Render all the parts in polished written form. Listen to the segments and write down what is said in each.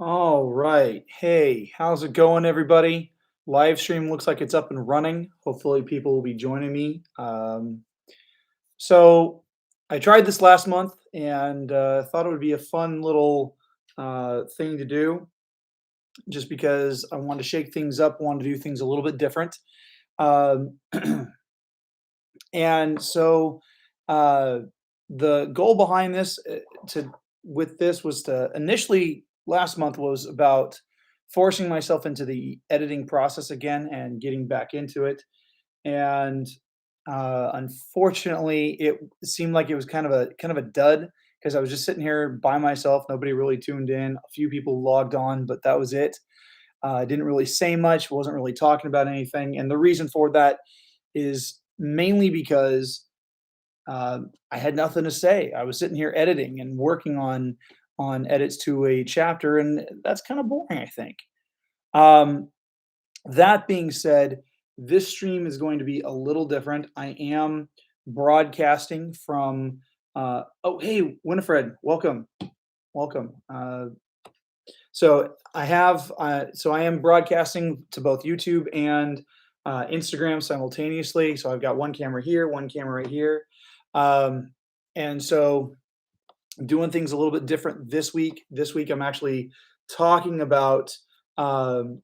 All right. Hey, how's it going, everybody? Live stream looks like it's up and running. Hopefully, people will be joining me. So, I tried this last month and thought it would be a fun little thing to do just because I wanted to shake things up, wanted to do things a little bit different. Um, and so, uh, the goal behind this to with this was to initially last month was about forcing myself into the editing process again and getting back into it. And unfortunately, it seemed like it was kind of a dud because I was just sitting here by myself. Nobody really tuned in. A few people logged on, but that was it. I didn't really say much. Wasn't really talking about anything. And the reason for that is mainly because I had nothing to say. I was sitting here editing and working on edits to a chapter, and that's kind of boring, I think. Um, that being said, this stream is going to be a little different. I am broadcasting from. Oh, hey, Winifred, welcome, welcome. So I am broadcasting to both YouTube and Instagram simultaneously. So I've got one camera here, one camera right here, um, and so doing things a little bit different this week. This week I'm actually talking about um,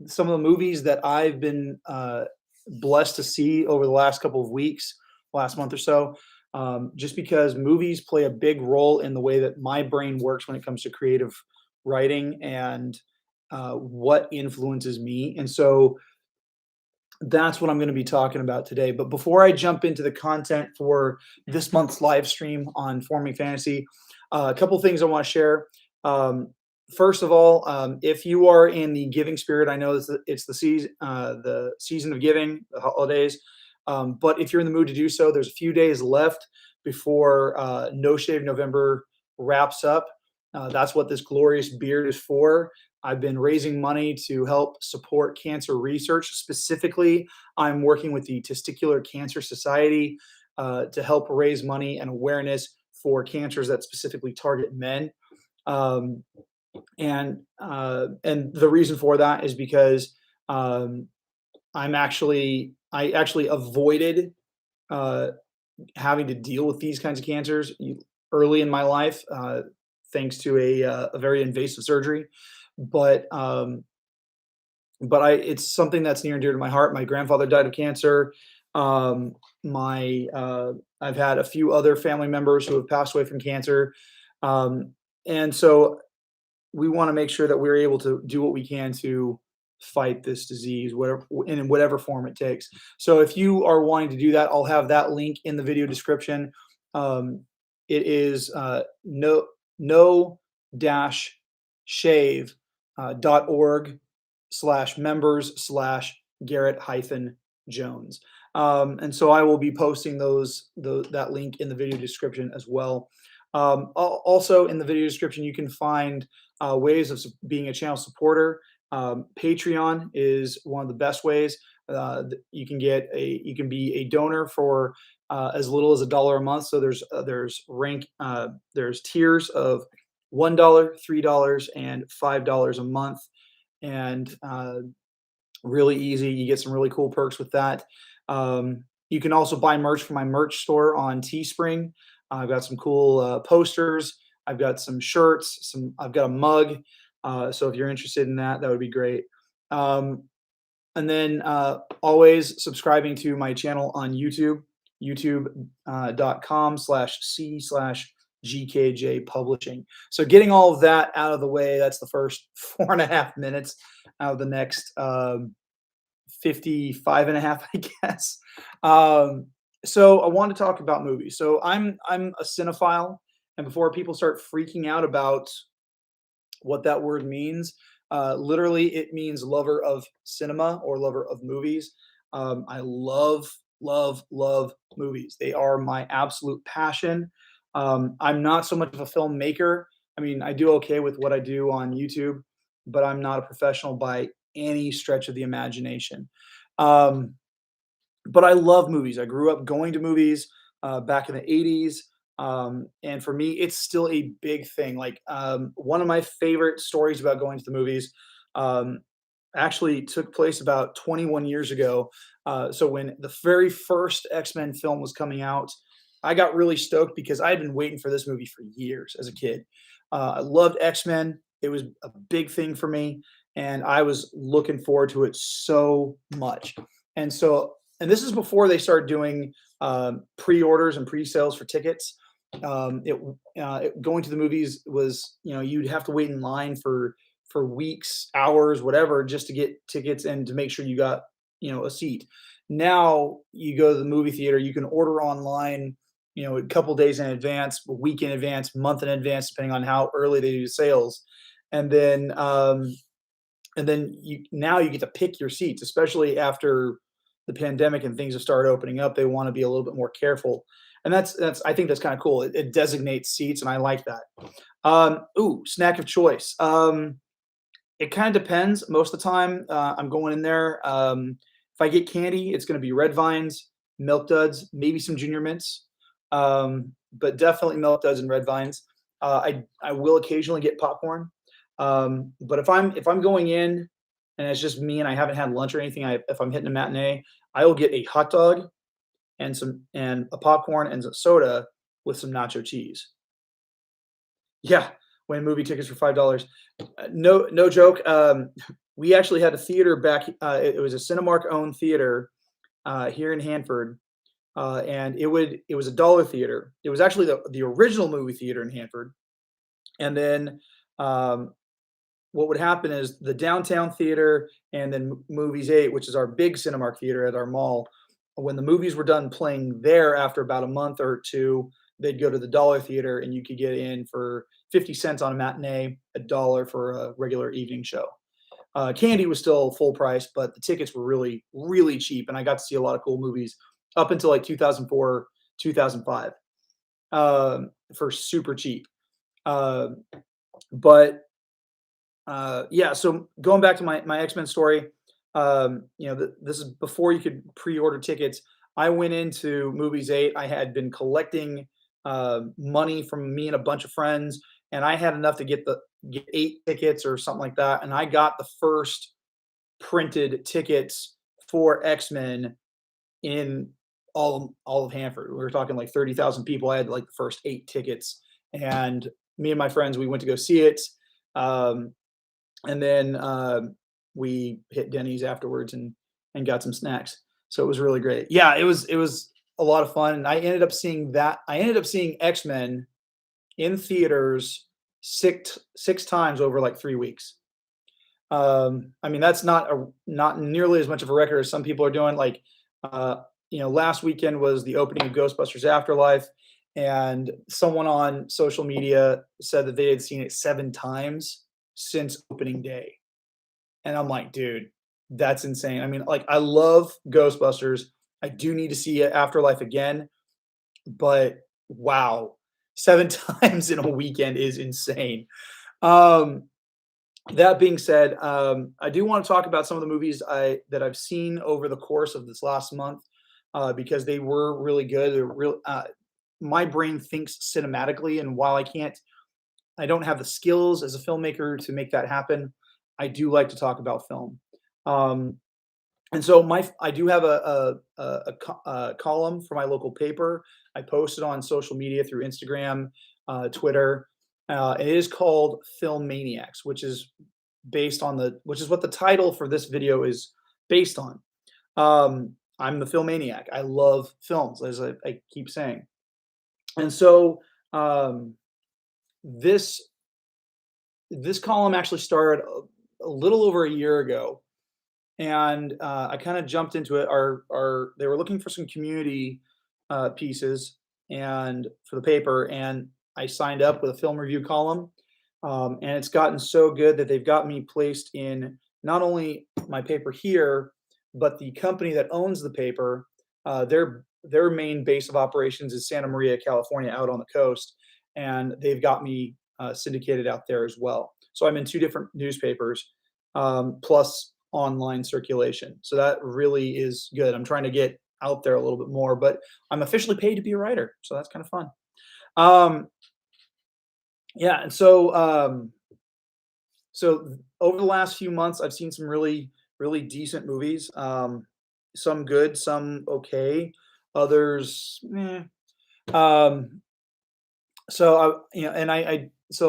some of the movies that I've been blessed to see over the last couple of weeks, last month or so. Just because movies play a big role in the way that my brain works when it comes to creative writing and what influences me. And so that's what I'm going to be talking about today. But before I jump into the content for this month's live stream on Forming Fantasy, a couple things I want to share. Um, First of all, if you are in the giving spirit, I know it's the season of giving, the holidays. But if you're in the mood to do so, there's a few days left before No Shave November wraps up. That's what this glorious beard is for. I've been raising money to help support cancer research. Specifically, I'm working with the Testicular Cancer Society to help raise money and awareness for cancers that specifically target men. Um, and the reason for that is because um, I actually avoided uh, having to deal with these kinds of cancers early in my life, thanks to a very invasive surgery. But it's something that's near and dear to my heart. My grandfather died of cancer. Um, my I've had a few other family members who have passed away from cancer, um, and so we want to make sure that we're able to do what we can to fight this disease, whatever in whatever form it takes. So if you are wanting to do that, I'll have that link in the video description. It is no dash shave .org/members/ Garrett hyphen Jones. And so I will be posting that link in the video description as well. Also in the video description, you can find ways of being a channel supporter. Patreon is one of the best ways. You can be a donor for as little as $1 a month. So there's tiers of $1, $3, and $5 a month, and really easy. You get some really cool perks with that. You can also buy merch from my merch store on Teespring. I've got some cool posters. I've got some shirts. I've got a mug. So if you're interested in that, that would be great. And then always subscribing to my channel on YouTube, youtube.com/c/GKJ Publishing. So getting all of that out of the way, that's the first 4.5 minutes out of the next 55 and a half, I guess. So I want to talk about movies. So I'm a cinephile, and before people start freaking out about what that word means, literally it means lover of cinema or lover of movies. I love movies. They are my absolute passion. I'm not so much of a filmmaker. I mean, I do okay with what I do on YouTube, but I'm not a professional by any stretch of the imagination. Um, but I love movies. I grew up going to movies back in the 80s. And for me, it's still a big thing. Like, one of my favorite stories about going to the movies, um, actually took place about 21 years ago. So when the very first X-Men film was coming out, I got really stoked because I had been waiting for this movie for years as a kid. I loved X-Men. It was a big thing for me, and I was looking forward to it so much. And this is before they started doing pre-orders and pre-sales for tickets. Going to the movies was, you'd have to wait in line for weeks, hours, whatever, just to get tickets and to make sure you got, a seat. Now you go to the movie theater, you can order online, a couple days in advance, a week in advance, month in advance, depending on how early they do sales. And then, you get to pick your seats, especially after the pandemic and things have started opening up. They want to be a little bit more careful, and that's I think that's kind of cool. It designates seats, and I like that. Ooh, snack of choice. It kind of depends. Most of the time, I'm going in there. If I get candy, it's going to be Red Vines, Milk Duds, maybe some Junior Mints, but definitely Milk Duds and Red Vines. I will occasionally get popcorn, but if I'm going in and it's just me and I haven't had lunch or anything, if I'm hitting a matinee, I will get a hot dog and a popcorn and a soda with some nacho cheese. Yeah, when movie tickets for $5. No joke. We actually had a theater back. It was a Cinemark owned theater here in Hanford, and it was a dollar theater. It was actually the original movie theater in Hanford, and then what would happen is the downtown theater and then Movies 8, which is our big Cinemark theater at our mall. When the movies were done playing there after about a month or two, they'd go to the dollar theater and you could get in for 50 cents on a matinee, a dollar for a regular evening show. Candy was still full price, but the tickets were really, really cheap. And I got to see a lot of cool movies up until like 2004, 2005 for super cheap. Uh, but yeah, so going back to my X-Men story, this is before you could pre-order tickets. I went into Movies 8. I had been collecting money from me and a bunch of friends, and I had enough to get 8 tickets or something like that. And I got the first printed tickets for X-Men in all of Hanford. We were talking like 30,000 people. I had like the first 8 tickets, and me and my friends, we went to go see it. Um, and then we hit Denny's afterwards and got some snacks. So it was really great. Yeah, it was a lot of fun. And I ended up seeing that. I ended up seeing X-Men in theaters six times over like 3 weeks. I mean, that's not nearly as much of a record as some people are doing. Like, last weekend was the opening of Ghostbusters Afterlife, and someone on social media said that they had seen it 7 times since opening day. And I'm like, dude, that's insane. I mean, like, I love Ghostbusters. I do need to see Afterlife again, but wow, 7 times in a weekend is insane. Um, that being said, I do want to talk about some of the movies that I've seen over the course of this last month, because they were really good. They're real. My brain thinks cinematically, and while I don't have the skills as a filmmaker to make that happen. I do like to talk about film. Um, and so I do have a column for my local paper. I post it on social media through Instagram, Twitter. It is called Filmaniacs, which is what the title for this video is based on. I'm the Filmaniac. I love films, as I keep saying. And so this column actually started a little over a year ago, and I kind of jumped into it. They were looking for some community pieces and for the paper, and I signed up with a film review column, and it's gotten so good that they've got me placed in not only my paper here, but the company that owns the paper. Their main base of operations is Santa Maria, California, out on the coast, and they've got me syndicated out there as well. So I'm in 2 different newspapers, plus online circulation. So that really is good. I'm trying to get out there a little bit more, but I'm officially paid to be a writer, so that's kind of fun. Um, yeah, and so over the last few months, I've seen some really decent movies. Some good, some okay, others, meh. Um, so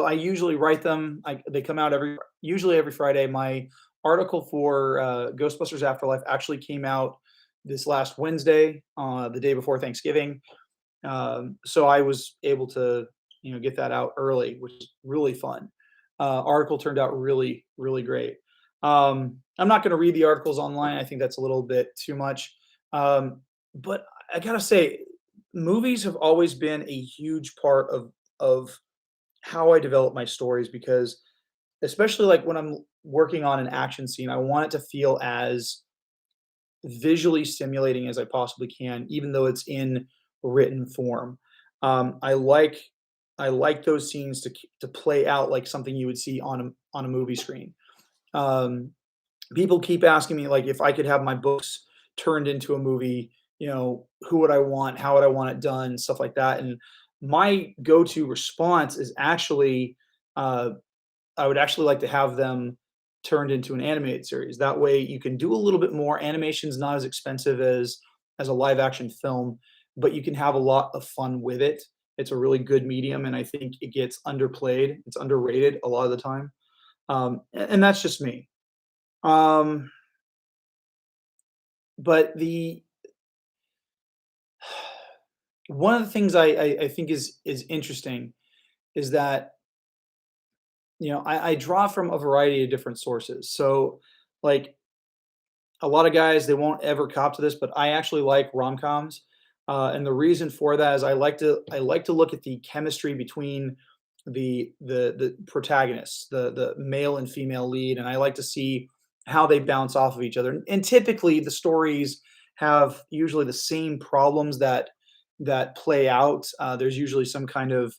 I usually write them. They come out usually every Friday. My article for Ghostbusters Afterlife actually came out this last Wednesday, the day before Thanksgiving. So I was able to, get that out early, which is really fun. Article turned out really great. I'm not going to read the articles online. I think that's a little bit too much. But I gotta say, movies have always been a huge part of how I develop my stories because, especially like when I'm working on an action scene, I want it to feel as visually stimulating as I possibly can, even though it's in written form. I like those scenes to play out like something you would see on a movie screen. Um, People keep asking me like if I could have my books turned into a movie, who would I want, how would I want it done, stuff like that. And my go-to response is actually uh, I would actually like to have them turned into an animated series. That way you can do a little bit more. Animation's not as expensive as a live action film, but you can have a lot of fun with it. It's a really good medium, and I think it gets underplayed. It's underrated a lot of the time. And that's just me. Um, but the one of the things I think is interesting is that I draw from a variety of different sources. So like a lot of guys they won't ever cop to this, but I actually like rom-coms. And the reason for that is I like to look at the chemistry between the protagonists, the male and female lead, and I like to see how they bounce off of each other. And typically the stories have usually the same problems that play out. There's usually some kind of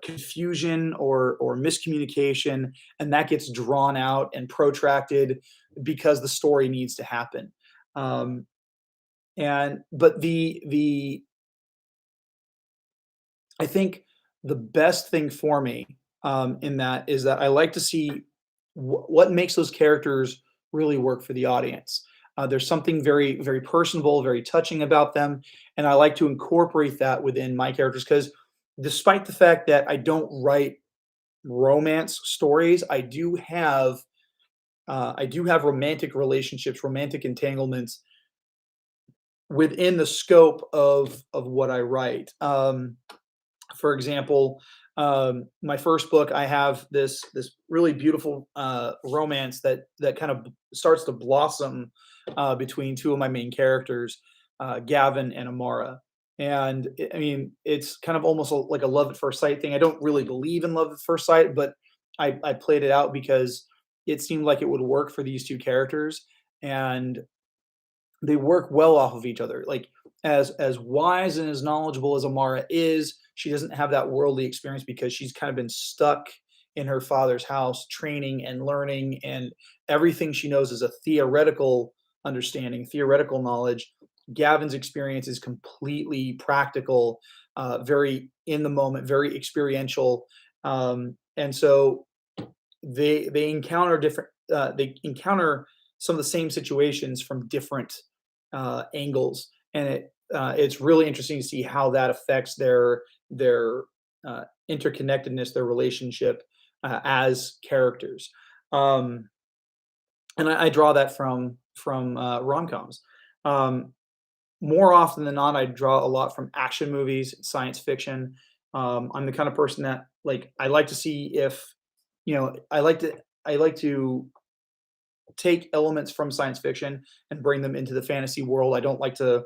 confusion or miscommunication, and that gets drawn out and protracted because the story needs to happen. Um, and but the I think the best thing for me in that is that I like to see what makes those characters really work for the audience. There's something very personable, very touching about them, and I like to incorporate that within my characters because, despite the fact that I don't write romance stories, I do have romantic relationships, romantic entanglements within the scope of what I write. For example, my first book, I have this really beautiful romance that kind of starts to blossom between two of my main characters, Gavin and Amara. And I mean, it's kind of almost like a love at first sight thing. I don't really believe in love at first sight, but I played it out because it seemed like it would work for these two characters, and they work well off of each other. Like as wise and as knowledgeable as Amara is, she doesn't have that worldly experience because she's kind of been stuck in her father's house, training and learning, and everything she knows is a theoretical understanding, theoretical knowledge. Gavin's experience is completely practical, very in the moment, very experiential, and so they encounter different. They encounter some of the same situations from different angles, and it's really interesting to see how that affects their interconnectedness, their relationship as characters. Um, and I draw that from rom-coms. Um, More often than not, I draw a lot from action movies, science fiction. I'm the kind of person that like I like to see if I like to take elements from science fiction and bring them into the fantasy world. I don't like to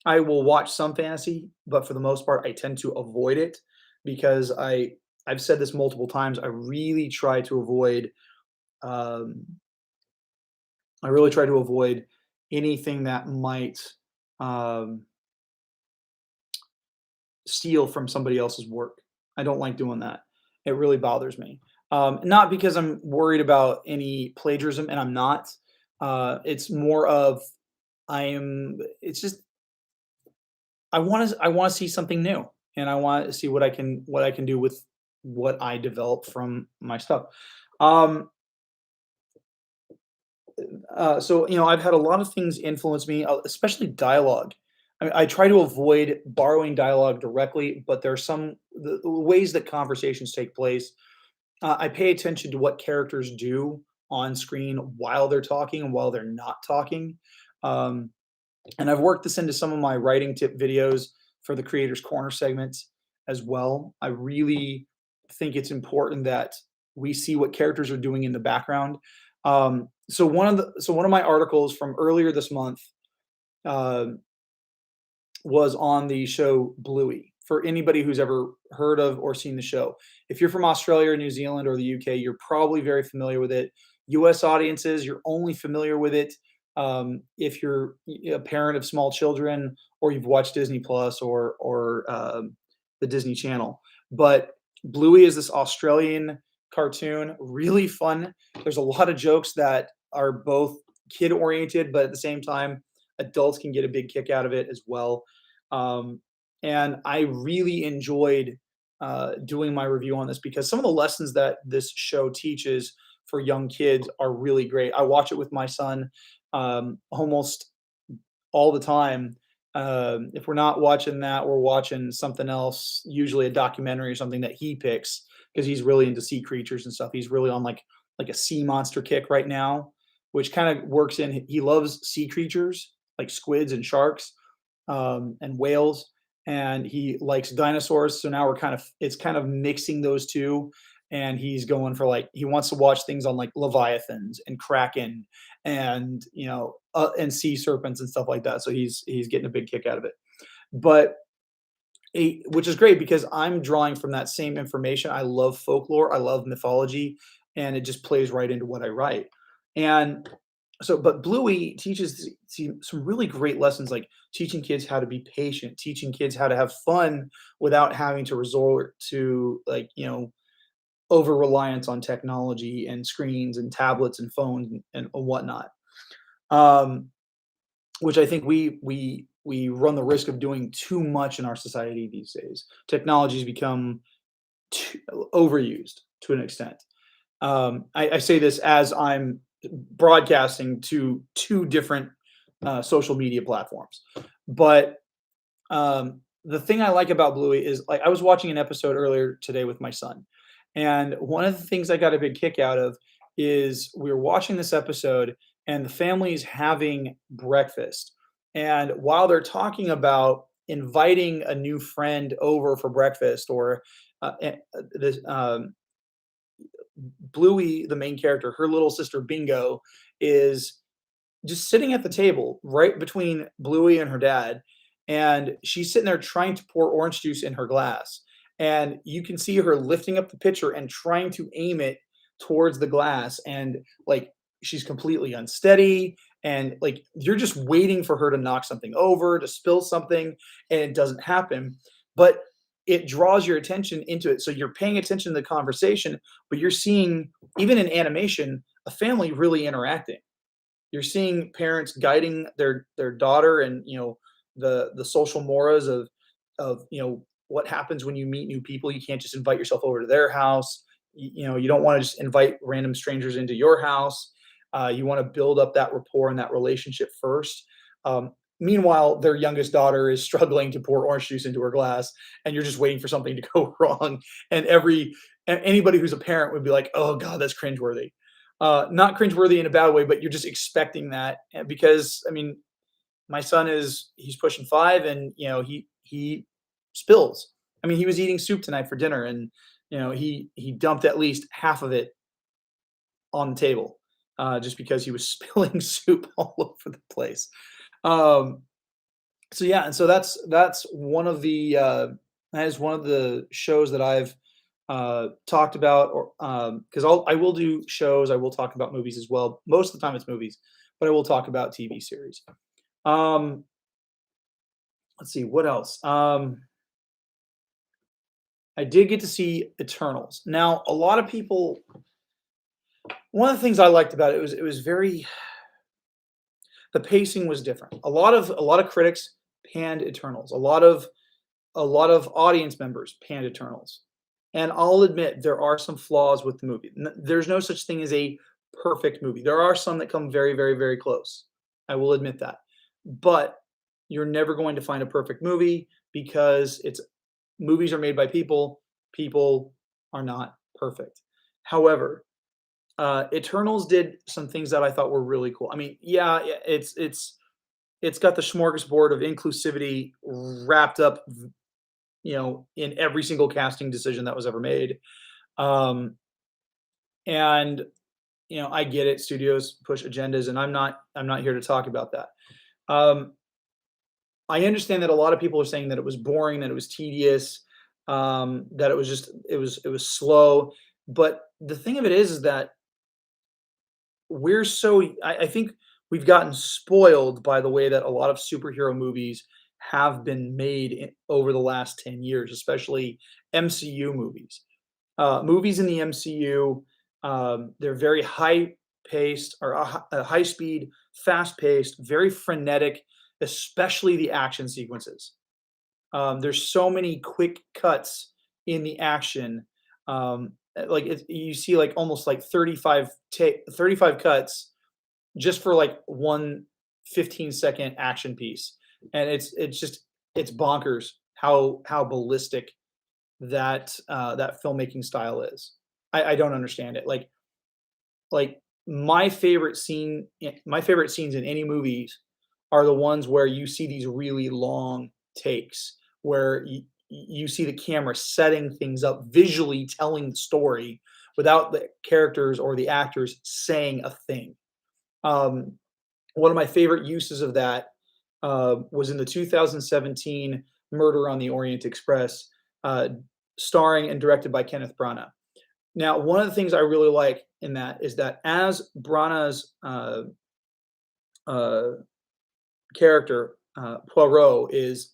I will watch some fantasy, but for the most part, I tend to avoid it because I've said this multiple times. Um, I really try to avoid anything that might um, steal from somebody else's work. I don't like doing that. It really bothers me. Not because I'm worried about any plagiarism, and I'm not. It's more of I am. It's just I want to see something new, and I want to see what I can do with what I develop from my stuff. Um, so I've had a lot of things influence me, especially dialogue. I try to avoid borrowing dialogue directly, but there are some the ways that conversations take place. I pay attention to what characters do on screen while they're talking and while they're not talking. Um, and I've worked this into some of my writing tip videos for the Creators Corner segments as well. I really think it's important that we see what characters are doing in the background. So one of my articles from earlier this month uh, was on the show Bluey. For anybody who's ever heard of or seen the show, if you're from Australia or New Zealand or the UK, you're probably very familiar with it. US audiences, you're only familiar with it if you're a parent of small children or you've watched Disney Plus or the Disney Channel. But Bluey is this Australian cartoon, really fun. There's a lot of jokes that are both kid oriented, but at the same time, adults can get a big kick out of it as well. Um, and I really enjoyed doing my review on this because some of the lessons that this show teaches for young kids are really great. I watch it with my son almost all the time. If we're not watching that, we're watching something else, usually a documentary or something that he picks because he's really into sea creatures and stuff. He's really on like a sea monster kick right now, which kind of works in. He loves sea creatures like squids and sharks and whales, and he likes dinosaurs. So now it's kind of mixing those two, and he's going for like he wants to watch things on like leviathans and kraken and and sea serpents and stuff like that. So he's getting a big kick out of it, but which is great because I'm drawing from that same information. I love folklore, I love mythology, and it just plays right into what I write. And but Bluey teaches some really great lessons, like teaching kids how to be patient, teaching kids how to have fun without having to resort to over reliance on technology and screens and tablets and phones and whatnot. Um, which I think we run the risk of doing too much in our society these days. Technology's become too overused to an extent. I say this as I'm broadcasting to two different social media platforms, but the thing I like about Bluey is like I was watching an episode earlier today with my son, and one of the things I got a big kick out of is we were watching this episode and the family's having breakfast. And while they're talking about inviting a new friend over for breakfast or this Bluey, the main character, her little sister Bingo is just sitting at the table right between Bluey and her dad, and she's sitting there trying to pour orange juice in her glass. And you can see her lifting up the pitcher and trying to aim it towards the glass, and like she's completely unsteady. And like you're just waiting for her to knock something over, to spill something, and it doesn't happen. But it draws your attention into it. So you're paying attention to the conversation, but you're seeing, even in animation, a family really interacting. You're seeing parents guiding their daughter and the social moras of what happens when you meet new people. You can't just invite yourself over to their house. You don't want to just invite random strangers into your house. You want to build up that rapport and that relationship first. Meanwhile, their youngest daughter is struggling to pour orange juice into her glass, and you're just waiting for something to go wrong. And anybody who's a parent would be like, "Oh God, that's cringeworthy." Not cringeworthy in a bad way, but you're just expecting that because I mean, my son he's pushing 5, and he spills. I mean, he was eating soup tonight for dinner, and he dumped at least half of it on the table just because he was spilling soup all over the place. Um, so yeah, and so that's one of the that is one of the shows that I've talked about, or because I will do shows, I will talk about movies as well. Most of the time it's movies, but I will talk about TV series. Um, let's see what else. I did get to see Eternals. Now, a lot of people. One of the things I liked about it was very the pacing was different. A lot of critics panned Eternals. a lot of audience members panned Eternals. And I'll admit there are some flaws with the movie. There's no such thing as a perfect movie. There are some that come very, very, very close. I will admit that. But you're never going to find a perfect movie because it's movies are made by people. People are not perfect. However, Eternals did some things that I thought were really cool. I mean, yeah, it's got the smorgasbord of inclusivity wrapped up, in every single casting decision that was ever made. Um, and I get it. Studios push agendas, and I'm not here to talk about that. Um, I understand that a lot of people are saying that it was boring, that it was tedious, that it was slow. But the thing of it is that we're so I think we've gotten spoiled by the way that a lot of superhero movies have been made over the last 10 years, especially MCU movies. Movies in the MCU, they're very high paced or high speed, fast paced, very frenetic, especially the action sequences. There's so many quick cuts in the action. Like you see like almost like 35 cuts just for like one 15-second action piece. And it's bonkers how ballistic that filmmaking style is. I don't understand it. Like my favorite scenes in any movies are the ones where you see these really long takes where you see the camera setting things up, visually telling the story without the characters or the actors saying a thing. Um, One of my favorite uses of that was in the 2017 Murder on the Orient Express, uh, starring and directed by Kenneth Branagh. Now, one of the things I really like in that is that as Branagh's uh, character, Poirot, is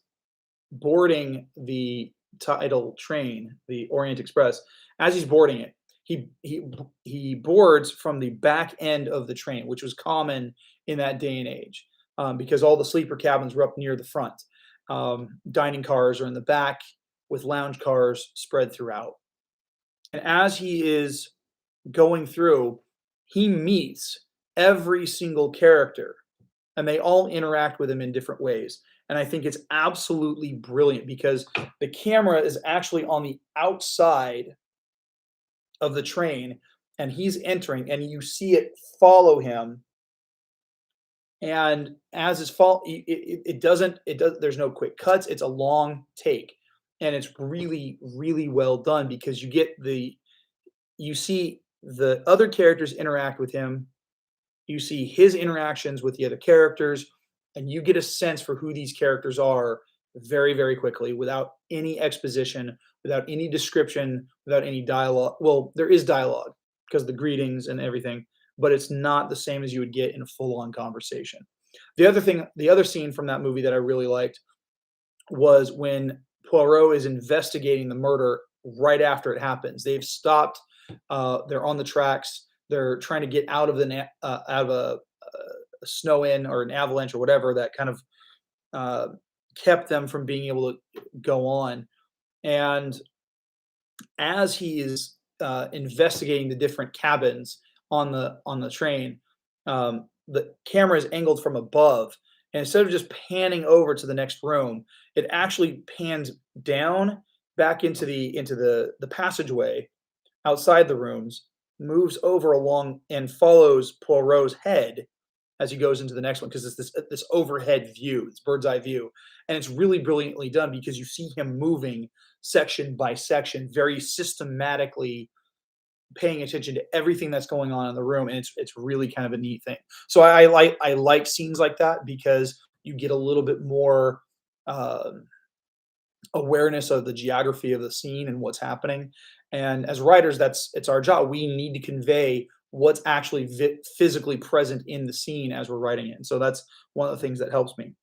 boarding the title train, the Orient Express, as he's boarding it, he boards from the back end of the train, which was common in that day and age, because all the sleeper cabins were up near the front. Dining cars are in the back, with lounge cars spread throughout. And as he is going through, he meets every single character, and they all interact with him in different ways. And I think it's absolutely brilliant because the camera is actually on the outside of the train, and he's entering, and you see it follow him. And as it's it doesn't it does there's no quick cuts. It's a long take, and it's really really well done because you see the other characters interact with him. You see his interactions with the other characters, and you get a sense for who these characters are very, very quickly without any exposition, without any description, without any dialogue. Well, there is dialogue because the greetings and everything, but it's not the same as you would get in a full-on conversation. The other scene from that movie that I really liked was when Poirot is investigating the murder right after it happens. They've stopped. They're on the tracks. They're trying to get out of out of a snow in or an avalanche or whatever that kind of kept them from being able to go on. And as he is investigating the different cabins on the train, the camera is angled from above, and instead of just panning over to the next room, it actually pans down back into the passageway outside the rooms, moves over along and follows Poirot's head as he goes into the next one because it's this overhead view, this bird's eye view, and it's really brilliantly done because you see him moving section by section, very systematically paying attention to everything that's going on in the room, and it's really kind of a neat thing. So I like scenes like that because you get a little bit more awareness of the geography of the scene and what's happening. And as writers, it's our job. We need to convey what's actually physically present in the scene as we're writing it. And so that's one of the things that helps me.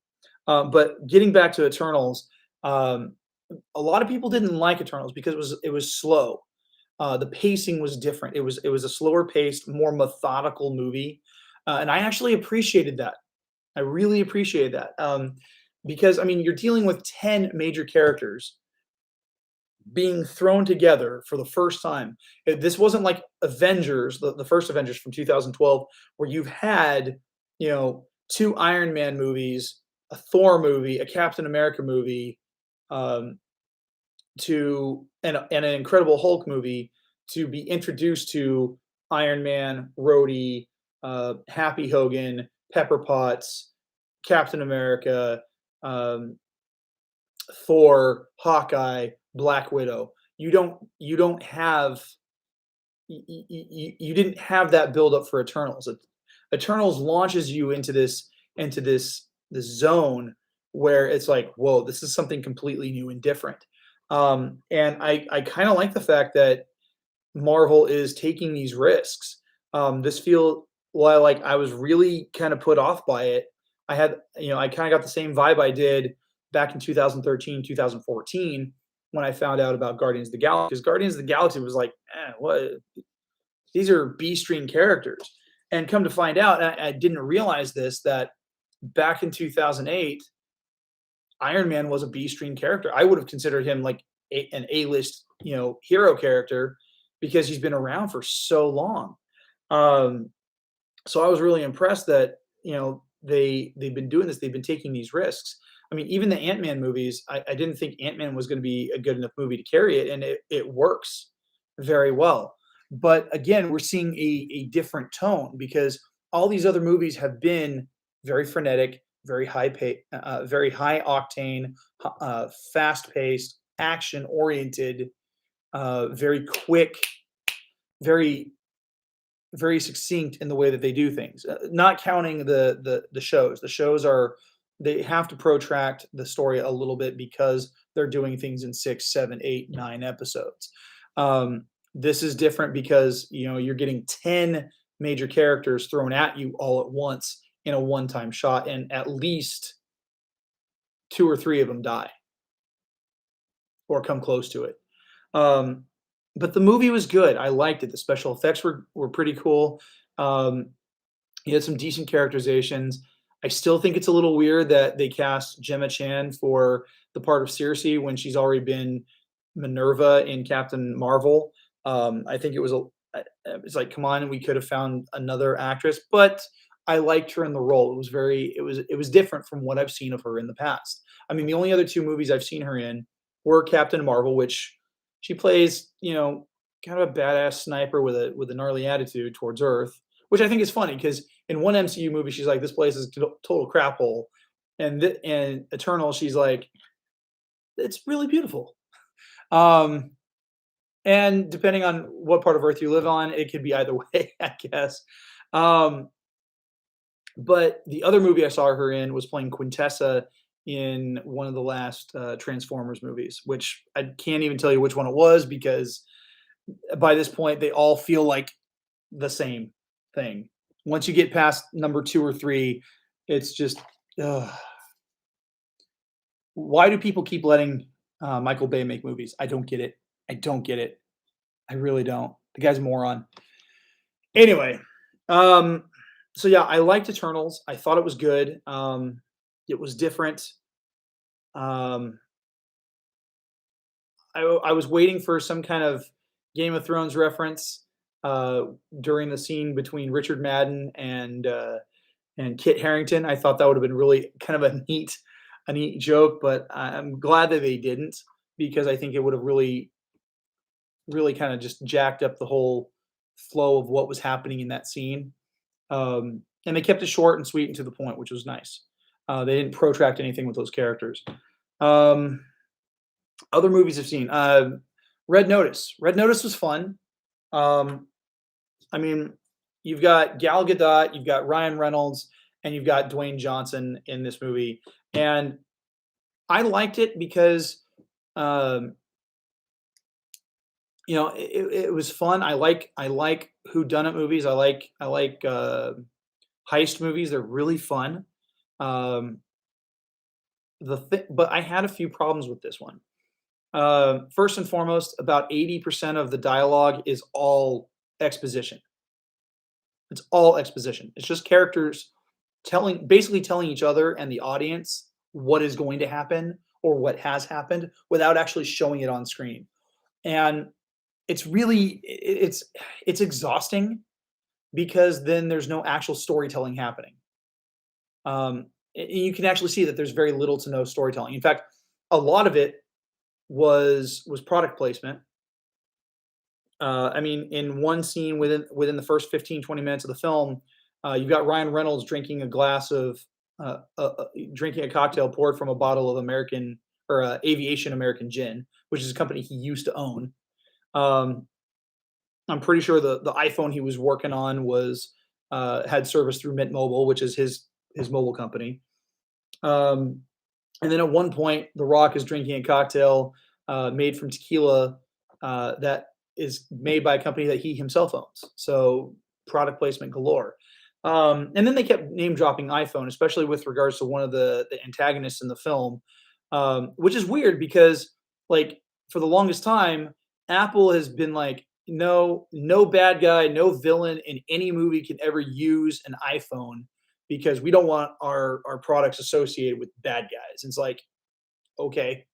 But getting back to Eternals, a lot of people didn't like Eternals because it was slow. The pacing was different. It was a slower paced, more methodical movie, and I actually appreciated that. I really appreciated that. because I mean, you're dealing with 10 major characters being thrown together for the first time. This wasn't like Avengers, the first Avengers from 2012, where you've had, you know, two Iron Man movies, a Thor movie, a Captain America movie, um, and an Incredible Hulk movie to be introduced to Iron Man, Rhodey, Happy Hogan, Pepper Potts, Captain America, um, Thor, Hawkeye, Black Widow. You don't have you didn't have that build up for Eternals. Eternals launches you into this zone where it's like, whoa, this is something completely new and different. And I kind of like the fact that Marvel is taking these risks. This feel while like I was really kind of put off by it. I had, I kind of got the same vibe I did back in 2013, 2014 when I found out about Guardians of the Galaxy. Because Guardians of the Galaxy was like, what? These are B stream characters. And come to find out, I didn't realize this that back in 2008, Iron Man was a B stream character. I would have considered him like an A list, hero character because he's been around for so long. Um, so I was really impressed that they've been doing this. They've been taking these risks. I mean, even the Ant Man movies, I didn't think Ant Man was going to be a good enough movie to carry it, and it works very well. But again, we're seeing a different tone because all these other movies have been very frenetic, very high octane, fast paced, action oriented, very quick, very very succinct in the way that they do things. Not counting the shows. The shows are they have to protract the story a little bit because they're doing things in 6, 7, 8, 9 episodes. Um, this is different because you're getting 10 major characters thrown at you all at once in a one-time shot, and at least two or three of them die or come close to it. Um, but the movie was good. I liked it. The special effects were pretty cool. Um, he had some decent characterizations. I still think it's a little weird that they cast Gemma Chan for the part of Circe when she's already been Minerva in Captain Marvel. I think it's like, come on, we could have found another actress, but I liked her in the role. It was different from what I've seen of her in the past. I mean, the only other two movies I've seen her in were Captain Marvel, which she plays, kind of a badass sniper with a gnarly attitude towards Earth, which I think is funny because in one MCU movie she's like, "This place is total crap hole," and Eternal she's like, "It's really beautiful." Um, and depending on what part of Earth you live on, it could be either way, I guess. Um, but the other movie I saw her in was playing Quintessa in one of the last Transformers movies, which I can't even tell you which one it was because by this point they all feel like the same thing. Once you get past number 2 or 3, it's just, ugh. Why do people keep letting Michael Bay make movies? I don't get it. I don't get it. I really don't. The guy's a moron. Anyway, um, so yeah, I liked Eternals. I thought it was good. It was different. Um, I was waiting for some kind of Game of Thrones reference uh, during the scene between Richard Madden and Kit Harington. I thought that would have been really kind of a neat joke, but I'm glad that they didn't because I think it would have really kind of just jacked up the whole flow of what was happening in that scene. And they kept it short and sweet and to the point, which was nice. They didn't protract anything with those characters. Um, Other movies I've seen, Red Notice. Red Notice was fun. Um, I mean, you've got Gal Gadot, you've got Ryan Reynolds, and you've got Dwayne Johnson in this movie, and I liked it because, um, it was fun. I like whodunit movies. I like heist movies. They're really fun. Um, but I had a few problems with this one. First and foremost, about 80% of the dialogue is all exposition. It's all exposition. It's just characters basically telling each other and the audience what is going to happen or what has happened without actually showing it on screen. And it's really it's exhausting because then there's no actual storytelling happening. And you can actually see that there's very little to no storytelling. In fact, a lot of it was product placement. I mean, in one scene within the first 15-20 minutes of the film, you've got Ryan Reynolds drinking a glass of drinking a cocktail poured from a bottle of American or Aviation American gin, which is a company he used to own. Um, I'm pretty sure the iPhone he was working on was had service through Mint Mobile, which is his mobile company. Um, and then at one point, The Rock is drinking a cocktail made from tequila that is made by a company that he himself owns. So product placement galore. And then they kept name dropping iPhone, especially with regards to one of the antagonists in the film, which is weird because, like, for the longest time, Apple has been like, no bad guy, no villain in any movie can ever use an iPhone because we don't want our products associated with bad guys. It's like, okay,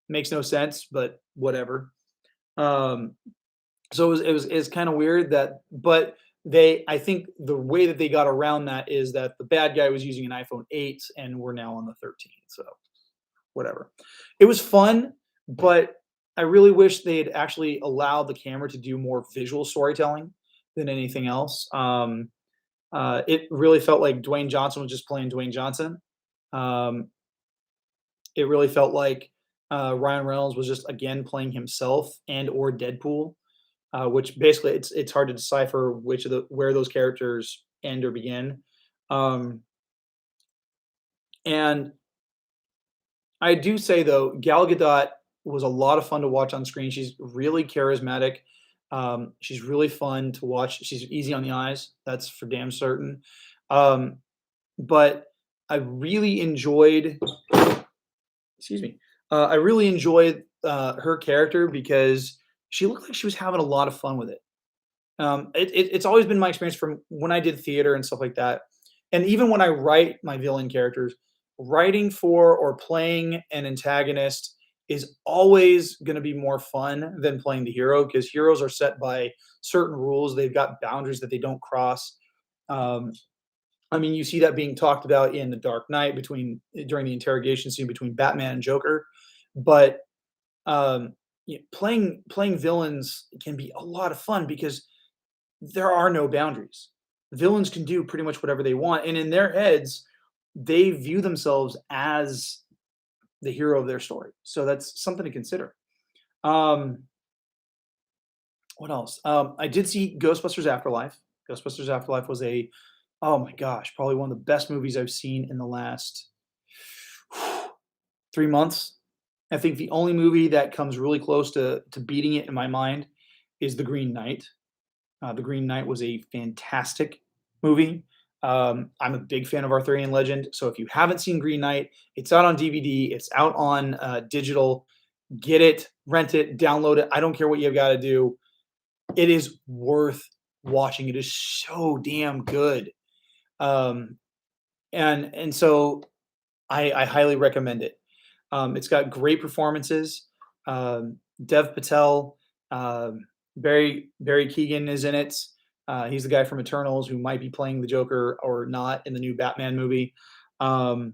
makes no sense, but whatever. Um, so it's kind of weird that, but I think the way that they got around that is that the bad guy was using an iPhone 8 and we're now on the 13. So whatever. It was fun, but I really wish they had actually allowed the camera to do more visual storytelling than anything else. It really felt like Dwayne Johnson was just playing Dwayne Johnson. Um, it really felt like Ryan Reynolds was just again playing himself and or Deadpool, which basically it's hard to decipher which of the where those characters end or begin. Um, and I do say though, Gal Gadot was a lot of fun to watch on screen. She's really charismatic. She's really fun to watch. She's easy on the eyes. That's for damn certain. Um, but I really enjoyed. Excuse me. I really enjoyed her character because she looked like she was having a lot of fun with it. It's always been my experience from when I did theater and stuff like that, and even when I write my villain characters, writing for or playing an antagonist is always going to be more fun than playing the hero because heroes are set by certain rules. They've got boundaries that they don't cross. Um, I mean, you see that being talked about in The Dark Knight during the interrogation scene between Batman and Joker, but playing villains can be a lot of fun because there are no boundaries. Villains can do pretty much whatever they want, and in their heads, they view themselves as the hero of their story. So that's something to consider. Um, what else? I did see Ghostbusters Afterlife. Ghostbusters Afterlife was oh my gosh, probably one of the best movies I've seen in the last 3 months. I think the only movie that comes really close to beating it in my mind is The Green Knight. The Green Knight was a fantastic movie. I'm a big fan of Arthurian Legend, so if you haven't seen Green Knight, it's out on DVD, it's out on digital. Get it, rent it, download it. I don't care what you've got to do. It is worth watching. It is so damn good, um, and so I highly recommend it. It's got great performances. Dev Patel, Barry Keoghan is in it. He's the guy from Eternals who might be playing the Joker or not in the new Batman movie. Um,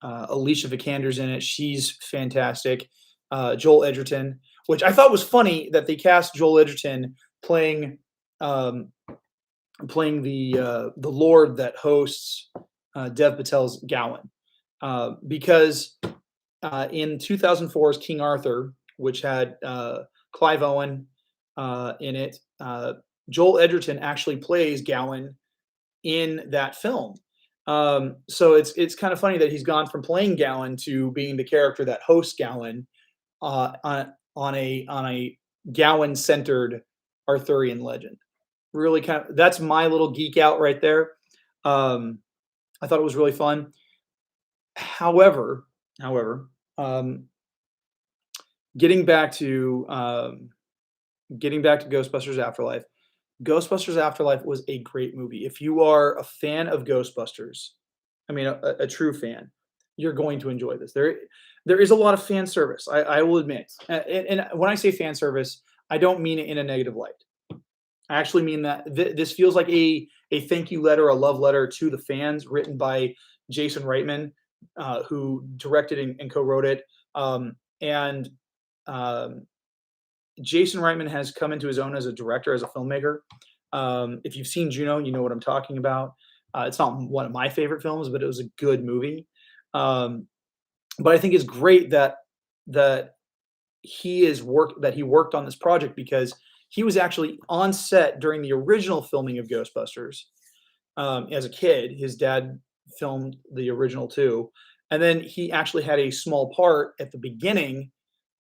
Alicia Vikander's in it. She's fantastic. Joel Edgerton, which I thought was funny that they cast Joel Edgerton playing um, playing the Lord that hosts Dev Patel's Gowan, because in 2004's King Arthur, which had Clive Owen in it, Joel Edgerton actually plays Gowan in that film. So it's kind of funny that he's gone from playing Gowan to being the character that hosts Gowan on a Gowan centered Arthurian legend. Really kind of that's my little geek out right there. Um, I thought it was really fun. However, um, getting back to Ghostbusters Afterlife. Ghostbusters Afterlife was a great movie. If you are a fan of Ghostbusters, I mean a true fan, you're going to enjoy this. There is a lot of fan service. I will admit, and when I say fan service, I don't mean it in a negative light. I actually mean that this feels like a thank you letter, a love letter to the fans, written by Jason Reitman, who directed and co-wrote it. And um, Jason Reitman has come into his own as a director, as a filmmaker. If you've seen Juno, you know what I'm talking about. It's not one of my favorite films, but it was a good movie. Um, but I think it's great that he worked on this project because he was actually on set during the original filming of Ghostbusters. As a kid, his dad filmed the original too, and then he actually had a small part at the beginning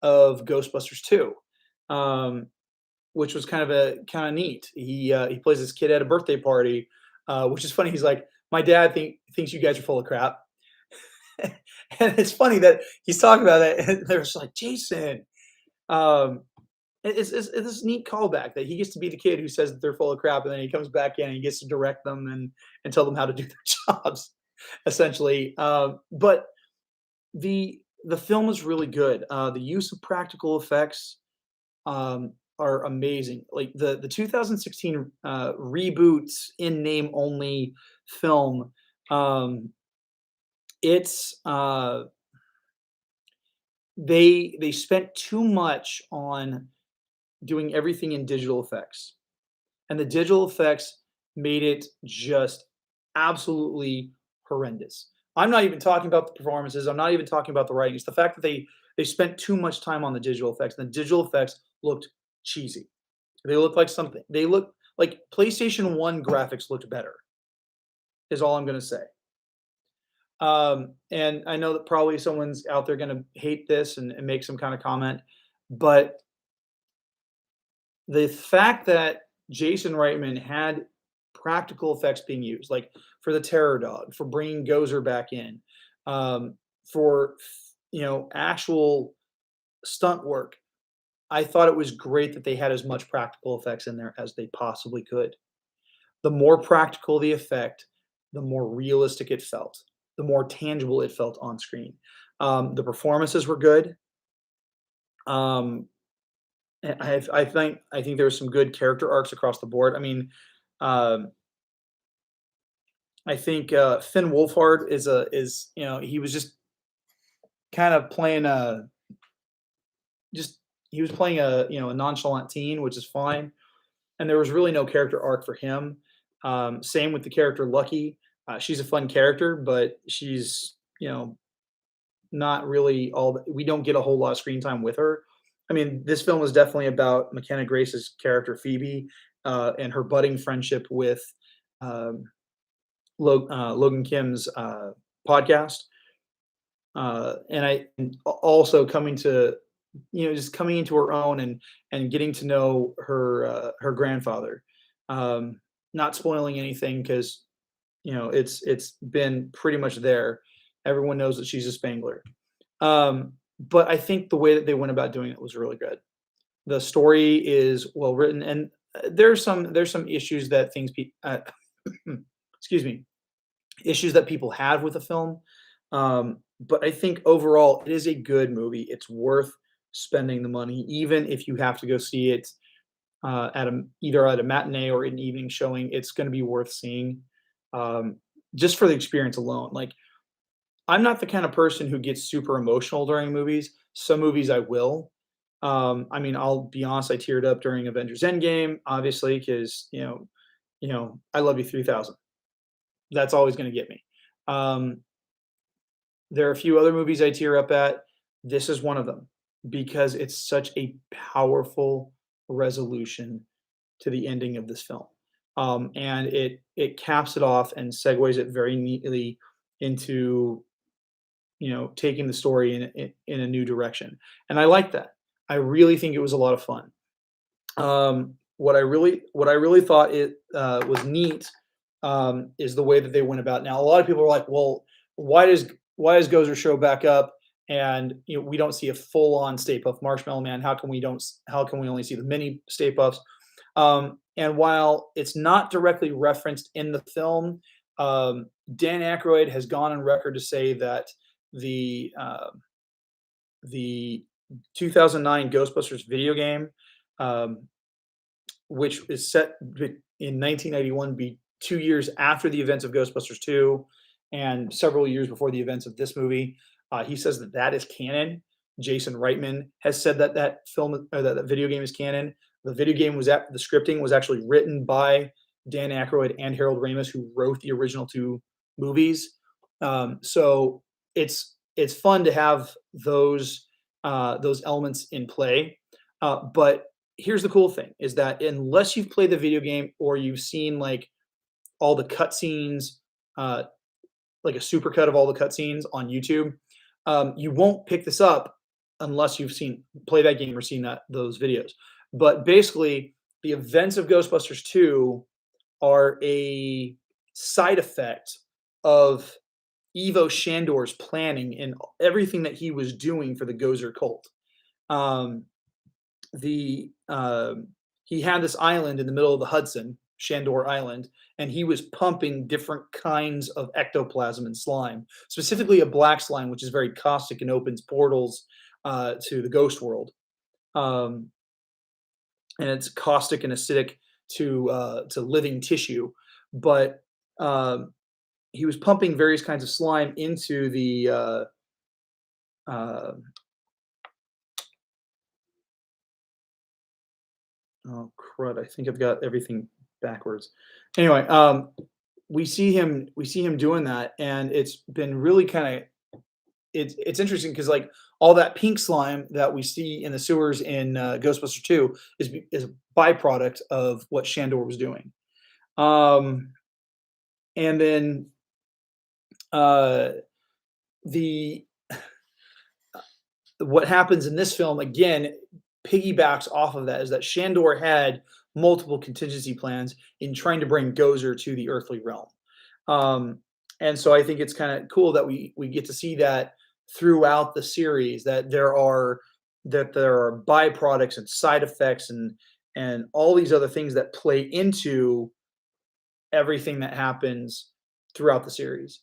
of Ghostbusters 2, um, which was kind of neat. He plays this kid at a birthday party, which is funny. He's like, "My dad thinks you guys are full of crap," and it's funny that he's talking about that, and they're just like, "Jason." Um, it's this neat callback that he gets to be the kid who says that they're full of crap, and then he comes back in and he gets to direct them and tell them how to do their jobs, essentially. But the film is really good. The use of practical effects are amazing. Like the 2016 reboots in name only film. Um, it's they spent too much on doing everything in digital effects, and the digital effects made it just absolutely horrendous. I'm not even talking about the performances. I'm not even talking about the writing. It's the fact that they spent too much time on the digital effects. The digital effects looked cheesy. They looked like something. They look like PlayStation 1 graphics looked better, is all I'm going to say. And I know that probably someone's out there going to hate this and make some kind of comment, but the fact that Jason Reitman had practical effects being used, like for the terror dog, for bringing Gozer back in, for actual stunt work, I thought it was great that they had as much practical effects in there as they possibly could. The more practical the effect, the more realistic it felt, the more tangible it felt on screen. The performances were good. Um, and I think there were some good character arcs across the board. I mean, um, I think Finn Wolfhard is he was just kind of playing a just he was playing a nonchalant teen, which is fine. And there was really no character arc for him. Same with the character Lucky. She's a fun character, but she's not really we don't get a whole lot of screen time with her. I mean, this film is definitely about McKenna Grace's character Phoebe and her budding friendship with um, Logan Kim's podcast, and also coming to just coming into her own and getting to know her grandfather. Not spoiling anything because it's been pretty much there. Everyone knows that she's a Spangler. But I think the way that they went about doing it was really good. The story is well written, and there's some issues that excuse me, issues that people have with the film. But I think overall it is a good movie. It's worth spending the money, even if you have to go see it either at a matinee or an evening showing. It's going to be worth seeing, um, just for the experience alone. Like I'm not the kind of person who gets super emotional during movies. Some movies I will. I mean, I'll be honest. I teared up during Avengers Endgame, obviously, because I love you 3000. That's always going to get me. Um, there are a few other movies I tear up at. This is one of them because it's such a powerful resolution to the ending of this film, and it caps it off and segues it very neatly into taking the story in a new direction, and I like that. I really think it was a lot of fun. What I really thought it was neat is the way that they went about. Now, a lot of people are like, "Well, why does Gozer show back up and we don't see a full on Stay Puft Marshmallow Man? How can we only see the mini Stay Puffs?" And while it's not directly referenced in the film, Dan Aykroyd has gone on record to say that the the 2009 Ghostbusters video game, um, which is set in 1991, be 2 years after the events of Ghostbusters 2 and several years before the events of this movie. He says that that is canon. Jason Reitman has said that that video game is canon. The video game was the scripting was actually written by Dan Aykroyd and Harold Ramis, who wrote the original two movies. So it's fun to have those elements in play. But here's the cool thing: is that unless you've played the video game or you've seen like all the cutscenes, uh, like a supercut of all the cutscenes on YouTube, you won't pick this up unless you've seen play that game or seen those videos. But basically, the events of Ghostbusters 2 are a side effect of Ivo Shandor's planning and everything that he was doing for the Gozer cult. Um, the He had this island in the middle of the Hudson, Shandor Island, and he was pumping different kinds of ectoplasm and slime, specifically a black slime, which is very caustic and opens portals to the ghost world. Um, and it's caustic and acidic to living tissue. But he was pumping various kinds of slime into the uh, oh crud! I think I've got everything backwards. Anyway, we see him doing that, and it's been really kind of it's interesting because like all that pink slime that we see in the sewers in Ghostbusters 2 is a byproduct of what Shandor was doing. Um, and then uh, the what happens in this film again piggybacks off of that is that Shandor had multiple contingency plans in trying to bring Gozer to the earthly realm. Um, and so I think it's kind of cool that we get to see that throughout the series that there are byproducts and side effects and all these other things that play into everything that happens throughout the series,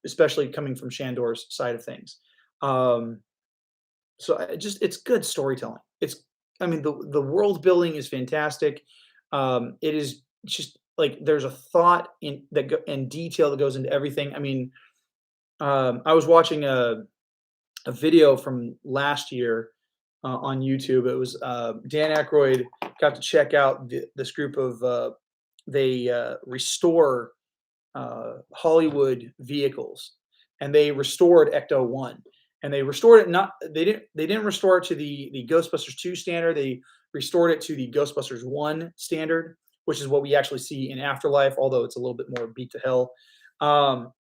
especially coming from Shandor's side of things. Um, so it's good storytelling. I mean, the world building is fantastic. It is just like there's a thought and detail that goes into everything. I mean, I was watching a video from last year on YouTube. It was Dan Aykroyd got to check out this group of they restore Hollywood vehicles, and they restored Ecto One, and they restored it not they didn't restore it to the Ghostbusters 2 standard. They restored it to the Ghostbusters 1 standard, which is what we actually see in Afterlife, although it's a little bit more beat to hell. Um,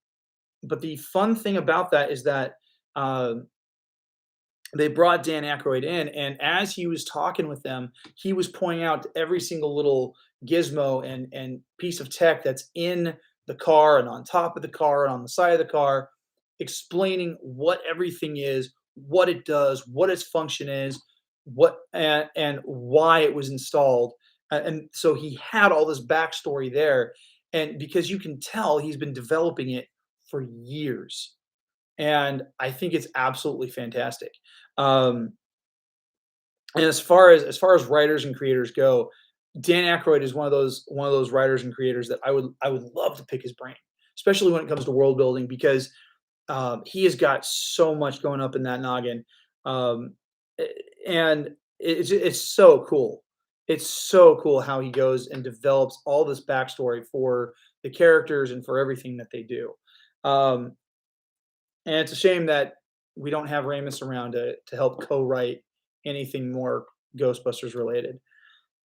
but the fun thing about that is that uh, they brought Dan Aykroyd in, and as he was talking with them, he was pointing out every single little gizmo and piece of tech that's in the car and on top of the car and on the side of the car, explaining what everything is, what it does, what its function is, and why it was installed. And so he had all this backstory there, and because you can tell he's been developing it for years, and I think it's absolutely fantastic. Um, and as far as writers and creators go, Dan Aykroyd is one of those writers and creators that I would love to pick his brain, especially when it comes to world building, because he has got so much going up in that noggin, um, and it's so cool. It's so cool how he goes and develops all this backstory for the characters and for everything that they do. Um, and it's a shame that we don't have Ramis around to help co-write anything more Ghostbusters related.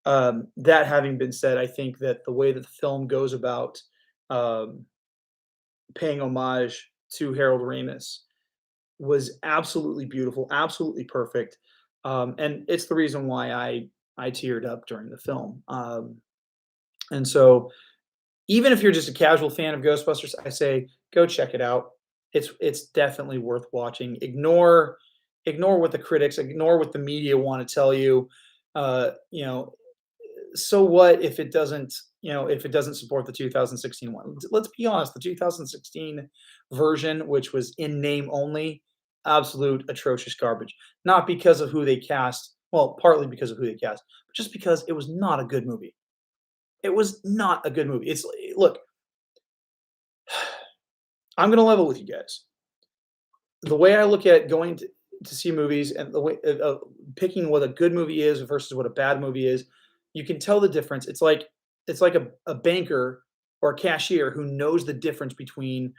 That having been said, I think that the way that the film goes about um, paying homage to Harold Ramis was absolutely beautiful, absolutely perfect, and it's the reason why I teared up during the film. And so, even if you're just a casual fan of Ghostbusters, I say go check it out. It's definitely worth watching. Ignore what the critics, ignore what the media want to tell you. You know, so what if it doesn't if it doesn't support the 2016 one. Let's be honest, the 2016 version, which was in name only, absolute atrocious garbage. Not because of who they cast, well, partly because of who they cast, but just because it was not a good movie. It was not a good movie. Look, I'm gonna level with you guys. The way I look at going to see movies and the way picking what a good movie is versus what a bad movie is, you can tell the difference. It's like a banker or a cashier who knows the difference between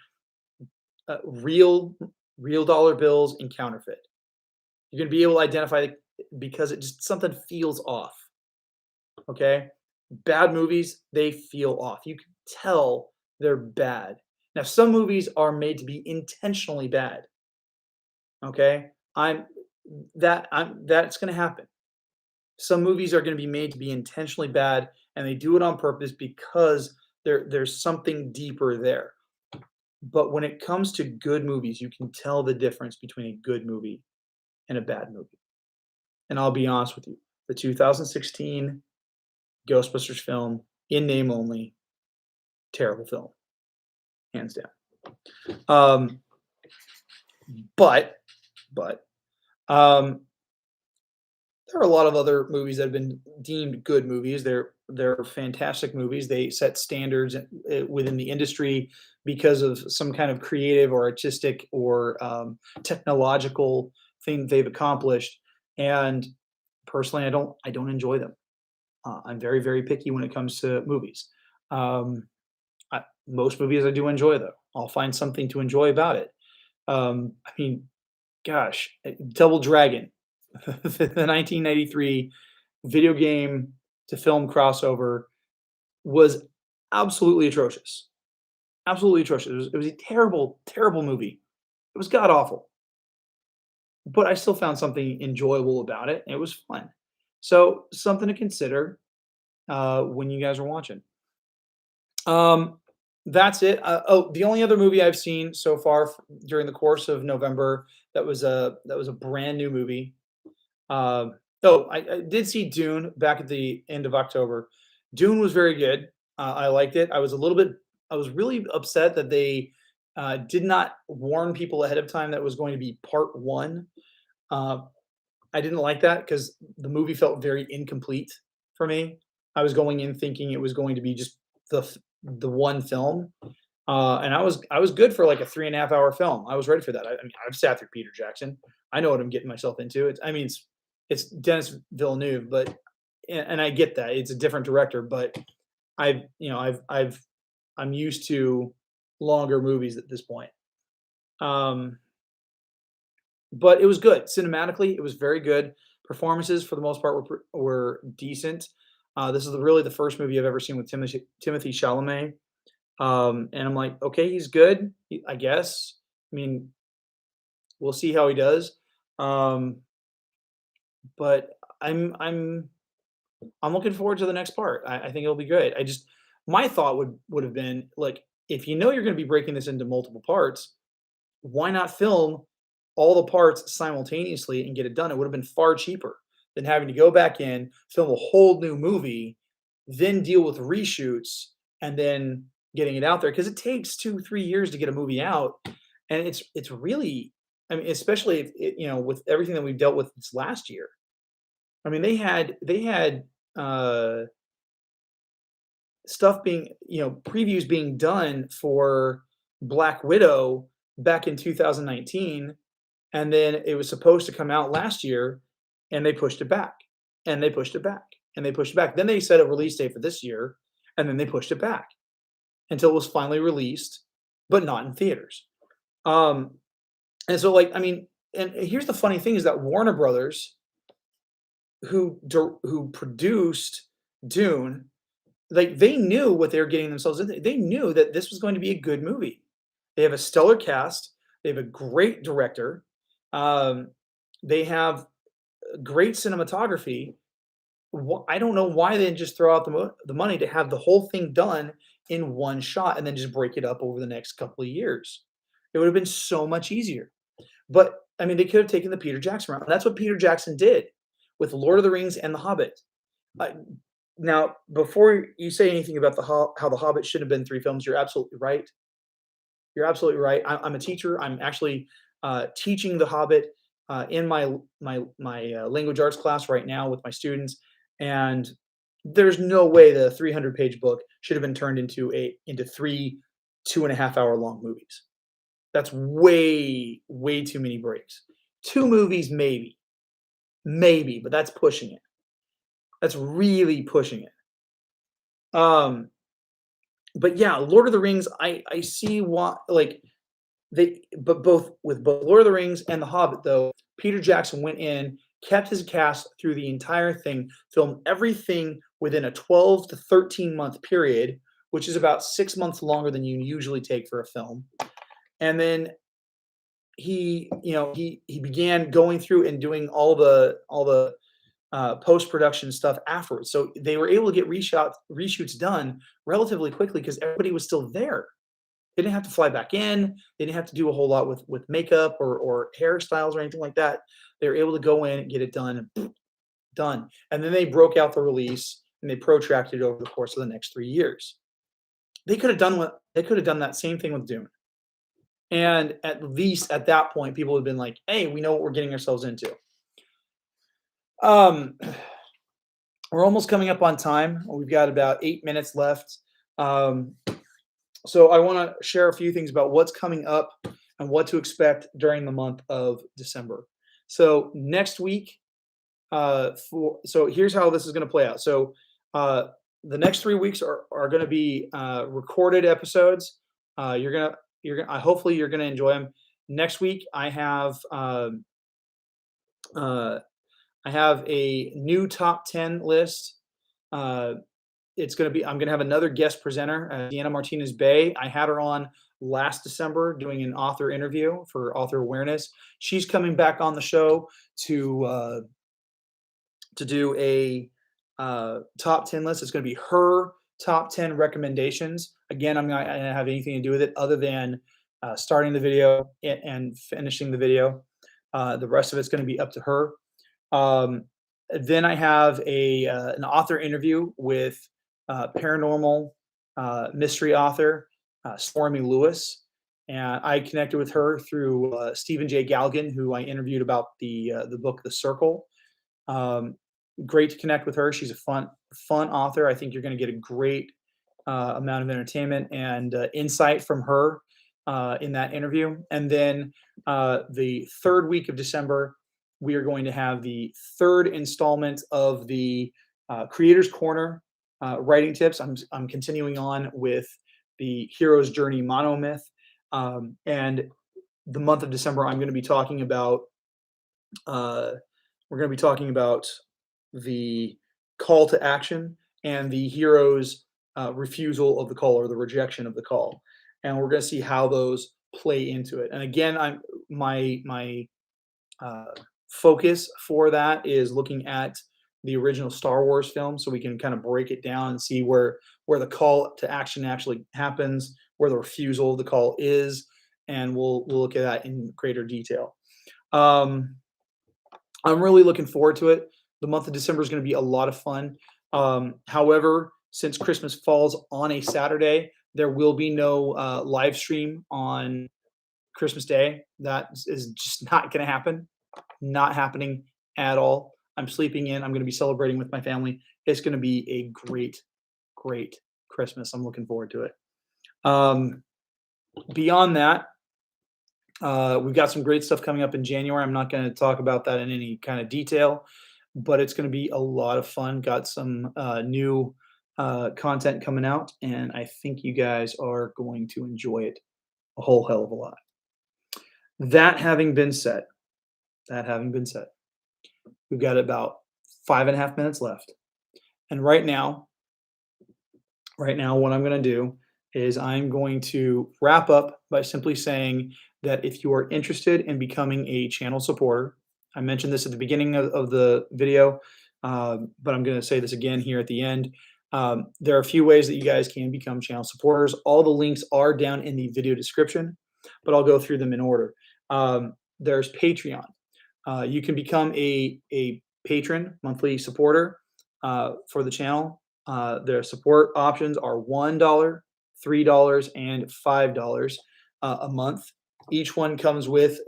real dollar bills and counterfeit. You're gonna be able to identify it because it just something feels off. Okay, bad movies, they feel off. You can tell they're bad. Now, some movies are made to be intentionally bad. Okay, that's going to happen. Some movies are going to be made to be intentionally bad, and they do it on purpose because there's something deeper there. But when it comes to good movies, you can tell the difference between a good movie and a bad movie. And I'll be honest with you, the 2016 Ghostbusters film, in name only, terrible film, hands down. Um, but but um, there are a lot of other movies that have been deemed good movies. They're fantastic movies. They set standards within the industry because of some kind of creative or artistic or technological thing they've accomplished. And personally, I don't enjoy them. I'm very very picky when it comes to movies. Um, most movies I do enjoy though. I'll find something to enjoy about it. I mean, gosh, Double Dragon, the 1993 video game to film crossover was absolutely atrocious. Absolutely atrocious. It was a terrible, terrible movie. It was god awful, but I still found something enjoyable about it. And it was fun. So something to consider when you guys are watching. Um, that's it. Oh, the only other movie I've seen so far during the course of November that was a brand new movie. I did see Dune back at the end of October. Dune was very good. I liked it. I was really upset that they did not warn people ahead of time that it was going to be part one. Uh, I didn't like that because the movie felt very incomplete for me. I was going in thinking it was going to be just the one film, and I was good for like a 3.5 hour film. I was ready for that. I mean, I've sat through Peter Jackson. I know what I'm getting myself into. It's Dennis Villeneuve, but and I get that it's a different director, but I'm used to longer movies at this point. Um, but it was good cinematically. It was very good. Performances for the most part were decent. This is really the first movie I've ever seen with Timothy Chalamet. And I'm like, okay, he's good, I guess. I mean, we'll see how he does. Um, but I'm looking forward to the next part. I think it'll be great. My thought would have been like, if you know you're going to be breaking this into multiple parts, why not film all the parts simultaneously and get it done? It would have been far cheaper than having to go back in, film a whole new movie, then deal with reshoots, and then getting it out there because it takes 2 3 years to get a movie out, and it's really, I mean, especially if with everything that we've dealt with this last year. I mean, they had uh, stuff being previews being done for Black Widow back in 2019, and then it was supposed to come out last year, and they pushed it back, and they pushed it back, and they pushed it back. Then they set a release date for this year, and then they pushed it back until it was finally released, but not in theaters. Um, and so, like, I mean, and here's the funny thing is that Warner Brothers, who produced Dune, like they knew what they were getting themselves into. They knew that this was going to be a good movie. They have a stellar cast. They have a great director. Um, they have great cinematography. I don't know why they didn't just throw out the money to have the whole thing done in one shot and then just break it up over the next couple of years. It would have been so much easier. But I mean, they could have taken the Peter Jackson route. And that's what Peter Jackson did with Lord of the Rings and The Hobbit. Now, before you say anything about how the Hobbit should have been 3 films, you're absolutely right. You're absolutely right. I'm a teacher. I'm actually teaching The Hobbit in my language arts class right now with my students, and there's no way the 300-page book should have been turned into 3 2.5 hour long movies. That's way too many breaks. 2 movies, maybe, but that's pushing it. That's really pushing it. Um, but yeah, Lord of the Rings, I see what like but both Lord of the Rings and The Hobbit, though, Peter Jackson went in, kept his cast through the entire thing, filmed everything within a 12 to 13-month period, which is about 6 months longer than you usually take for a film. And then he began going through and doing all the post production stuff afterwards. So they were able to get reshoots done relatively quickly because everybody was still there. They didn't have to fly back in. They didn't have to do a whole lot with makeup or hairstyles or anything like that. They were able to go in and get it done, and done. And then they broke out the release and they protracted it over the course of the next 3 years. They could have done that same thing with Dune. And at least at that point, people would have been like, "Hey, we know what we're getting ourselves into." Um, we're almost coming up on time. We've got about 8 minutes left. Um, So I want to share a few things about what's coming up and what to expect during the month of December. So next week, so here's how this is going to play out. So uh, the next 3 weeks are going to be recorded episodes. Hopefully you're gonna enjoy them. Next week uh, I have a new top 10 list. Uh, I'm gonna have another guest presenter, Deanna Martinez Bay. I had her on last December doing an author interview for author awareness. She's coming back on the show to do a top 10 list. It's going to be her top 10 recommendations. Again, I'm not going to have anything to do with it other than starting the video and finishing the video. The rest of it's going to be up to her. Um, then I have an author interview with paranormal mystery author Stormy Lewis, and I connected with her through Stephen J. Galgan, who I interviewed about the book The Circle. Um, Great to connect with her. She's a fun author. I think you're going to get a great amount of entertainment and insight from her in that interview. And then the third week of December, we are going to have the third installment of the Creators Corner writing tips. I'm continuing on with the Hero's Journey monomyth, and the month of December, I'm going to be talking about. We're going to be talking about the call to action and the hero's refusal of the call or the rejection of the call, and we're going to see how those play into it. And again, my focus for that is looking at the original Star Wars film, so we can kind of break it down and see where the call to action actually happens, where the refusal of the call is, and we'll look at that in greater detail. Um, I'm really looking forward to it. The month of December is going to be a lot of fun. However, since Christmas falls on a Saturday, there will be no live stream on Christmas Day. That is just not going to happen. Not happening at all. I'm sleeping in. I'm going to be celebrating with my family. It's going to be a great Christmas. I'm looking forward to it. Beyond that, we've got some great stuff coming up in January. I'm not going to talk about that in any kind of detail, but it's going to be a lot of fun. Got some new content coming out, and I think you guys are going to enjoy it a whole hell of a lot. That having been said, we've got about 5.5 minutes left. And right now, what I'm going to do is I'm going to wrap up by simply saying that if you are interested in becoming a channel supporter, I mentioned this at the beginning of the video, but I'm going to say this again here at the end. There are a few ways that you guys can become channel supporters. All the links are down in the video description, but I'll go through them in order. There's Patreon. You can become a patron, monthly supporter for the channel. their support options are $1, $3, and $5 a month. Each one comes with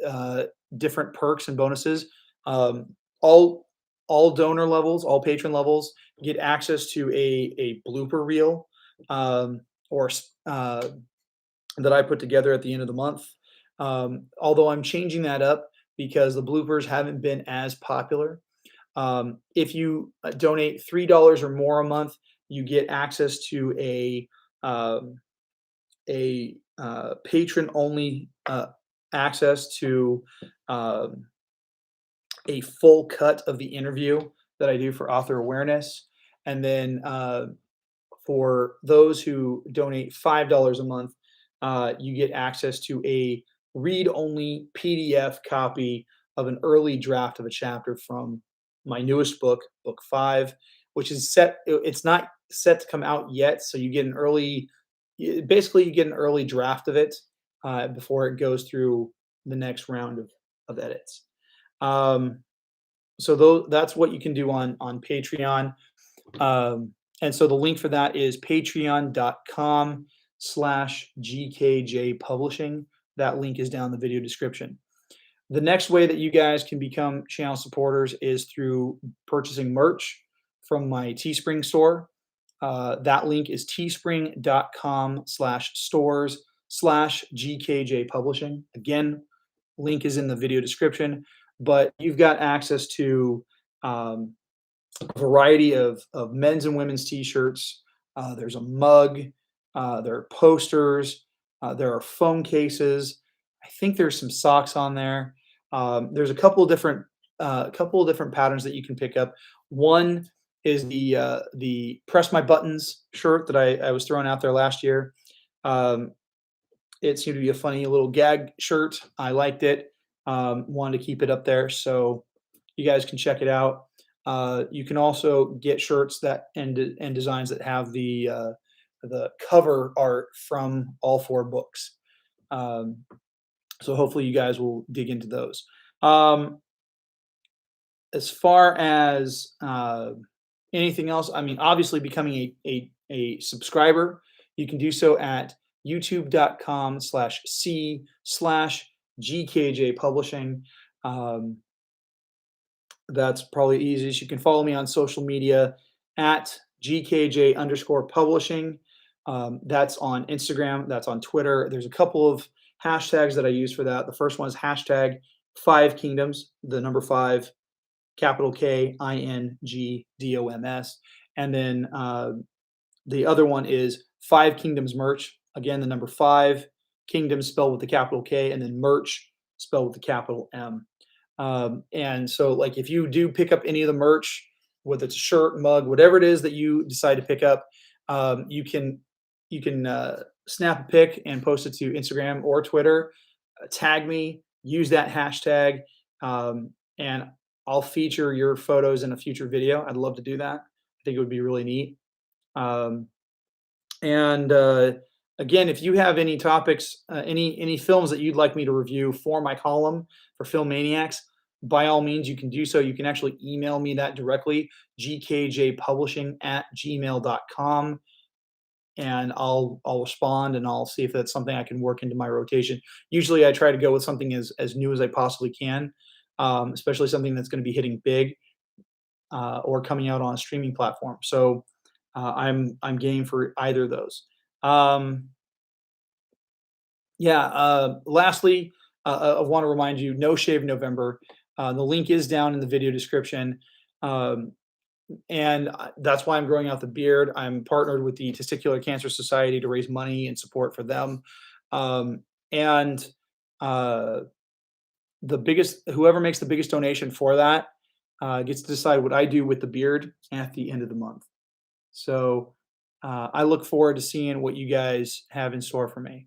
different perks and bonuses. Um, all all donor levels, all patron levels get access to a blooper reel, um, or that I put together at the end of the month. Although I'm changing that up because the bloopers haven't been as popular. If you donate $3 or more a month, you get access to um, a patron only access to um, a full cut of the interview that I do for author awareness. And then for those who donate $5 a month, you get access to a read only PDF copy of an early draft of a chapter from my newest book, book 5, which is it's not set to come out yet. So you get an basically, you get an early draft of it before it goes through the next round of edits. Um, so that's what you can do on Patreon. And so the link for that is patreon.com/GKJ Publishing. That link is down in the video description. The next way that you guys can become channel supporters is through purchasing merch from my Teespring store. That link is teespring.com/stores/GKJ Publishing. Again, link is in the video description, but you've got access to um, a variety of men's and women's t-shirts. There's a mug. There are posters. There are phone cases. I think there's some socks on there. There's a couple of different patterns that you can pick up. One is the press my buttons shirt that I was throwing out there last year. It seemed to be a funny little gag shirt. I liked it. Wanted to keep it up there, so you guys can check it out. You can also get shirts and designs that have the cover art from all 4 books. Um, so hopefully you guys will dig into those. As far as anything else, I mean, obviously becoming a subscriber, you can do so at youtube.com/c/GKJ Publishing. That's probably easiest. You can follow me on social media at GKJ_publishing. That's on Instagram. That's on Twitter. There's a couple of hashtags that I use for that. The first one is hashtag 5Kingdoms, the number 5, capital KINGDOMS. And then the other one is 5Kingdoms merch. Again, the number 5, kingdoms spelled with the capital K, and then merch spelled with the capital M. And so, like, if you do pick up any of the merch, whether it's a shirt, mug, whatever it is that you decide to pick up, you can snap a pic and post it to Instagram or Twitter, tag me, use that hashtag, and I'll feature your photos in a future video. I'd love to do that. I think it would be really neat. And again, if you have any topics, any films that you'd like me to review for my column for Filmaniacs, by all means, you can do so. You can actually email me that directly, gkjpublishing@gmail.com, and I'll respond and I'll see if that's something I can work into my rotation. Usually, I try to go with something as new as I possibly can, especially something that's going to be hitting big or coming out on a streaming platform. So I'm game for either of those. Lastly, I want to remind you, No Shave November. The link is down in the video description. And that's why I'm growing out the beard. I'm partnered with the Testicular Cancer Society to raise money and support for them. And whoever makes the biggest donation for that gets to decide what I do with the beard at the end of the month. So I look forward to seeing what you guys have in store for me.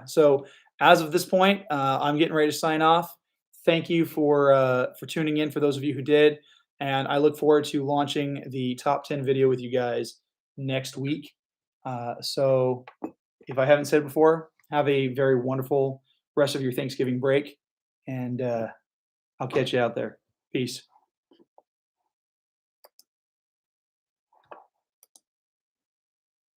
So as of this point, I'm getting ready to sign off. Thank you for tuning in, for those of you who did. And I look forward to launching the top 10 video with you guys next week. So if I haven't said it before, have a very wonderful rest of your Thanksgiving break. And I'll catch you out there. Peace.